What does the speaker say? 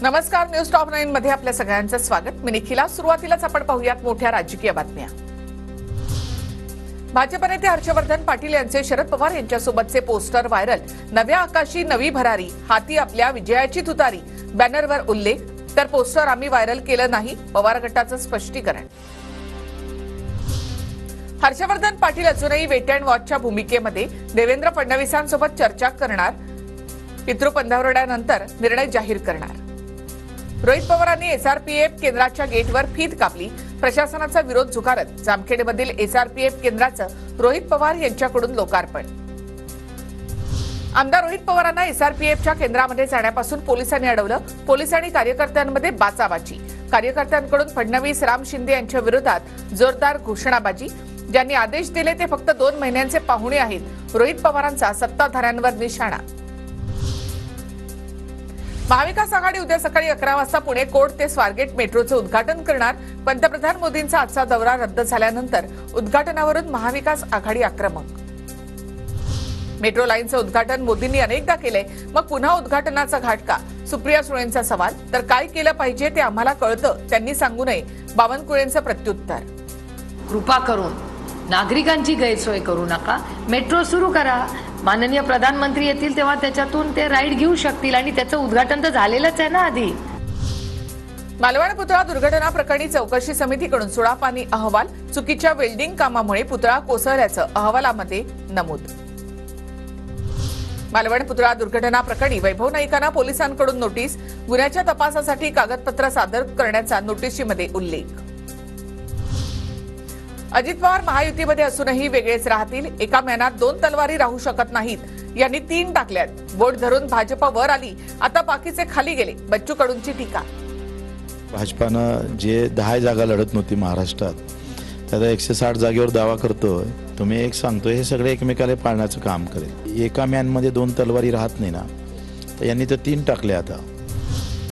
नमस्कार, news top 9 मध्ये आपल्या सगळ्यांचं स्वागत। मी निखिला। सुरुवातीलाच आपण पाहूयात मोठ्या राजकीय बातम्या। भाजप नेते हर्षवर्धन पाटील यांचे शरद पवार यांच्यासोबतचे पोस्टर व्हायरल। नव्या आकाशी नवी भरारी, हाती आपल्या विजयाची तुतारी, बॅनरवर उल्लेख, तर पोस्टर आम्ही व्हायरल केलं नाही, पवार गटाचं स्पष्टीकरण। हर्षवर्धन पाटील अजूनही वेट अँड वॉचच्या भूमिकेमध्ये देवेंद्र फडणवीसांसोबत चर्चा करणार, पितृपंधरवड्यानंतर निर्णय जाहीर करणार। रोहित पवारांनी एसआरपीएफ केंद्राच्या गेटवर फीत कापली, प्रशासनाचा विरोध झुगारत जामखेडमधील एसआरपीएफ केंद्राचं रोहित पवार यांच्याकडून लोकार्पण। आमदार रोहित पवारांना एसआरपीएफच्या केंद्रामध्ये जाण्यापासून पोलिसांनी अडवलं, पोलीस आणि कार्यकर्त्यांमध्ये बाचाबाची। कार्यकर्त्यांकडून फडणवीस राम शिंदे यांच्या विरोधात जोरदार घोषणाबाजी। ज्यांनी आदेश दिले ते फक्त 2 महिन्यांचे पाहुणे आहेत, रोहित पवारांचा सत्ताधाऱ्यांवर निशाणा। महाविकास आघाडी उद्या सकाळी 11 वाजता पुणे कोर्ट ते स्वारगेट मेट्रोचं उद्घाटन करणार। पंतप्रधान मोदींचा आजचा दौरा रद्द झाल्यानंतर उद्घाटनावरून महाविकास आघाडी आक्रमक। मेट्रो लाईनचं उद्घाटन मोदींनी अनेकदा केलंय, मग पुन्हा उद्घाटनाचा घाट का? सुप्रिया सुळेंचा सवाल। तर काय केलं पाहिजे ते आम्हाला कळतं, त्यांनी सांगू नये, बावनकुळेंचं प्रत्युत्तर। कृपा करून नागरिकांची गैरसोय करू नका, मेट्रो सुरू करा। माननीय प्रधानमंत्री येतील तेव्हा त्याच्यातून ते राईड घेऊ शकतील आणि त्याचं उद्घाटन तर झालेलंच आहे ना आधी। मालवण पुतळा दुर्घटना प्रकरणी चौकशी समितीकडून सुडापाणी अहवाल। चुकीच्या वेल्डिंग कामामुळे पुतळा कोसळल्याचं अहवालामध्ये नमूद। मालवण पुतळा दुर्घटना प्रकरणी वैभव नाईकांना पोलिसांकडून नोटीस, गुन्ह्याच्या तपासासाठी कागदपत्र सादर करण्याचा नोटीशीमध्ये उल्लेख। अजित पवार महायुतीमध्ये असूनही वेगळेच राहतील, एका म्यानात 2 तलवारी राहू शकत नाहीत, यांनी 3 टाकल्यात। बोट धरून भाजप वर आली, आता बाकीचे खाली गेले, बच्चू कडूंची टीका। भाजपानं जे 10 जागा लढत नव्हती महाराष्ट्रात, त्याचा 160 जागेवर दावा करतोय। तुम्ही एक सांगतोय, हे सगळे एकमेकाला पाळण्याचं काम करेल। एका म्यानमध्ये 2 तलवारी राहत नाही ना, तर यांनी तर 3 टाकले आता।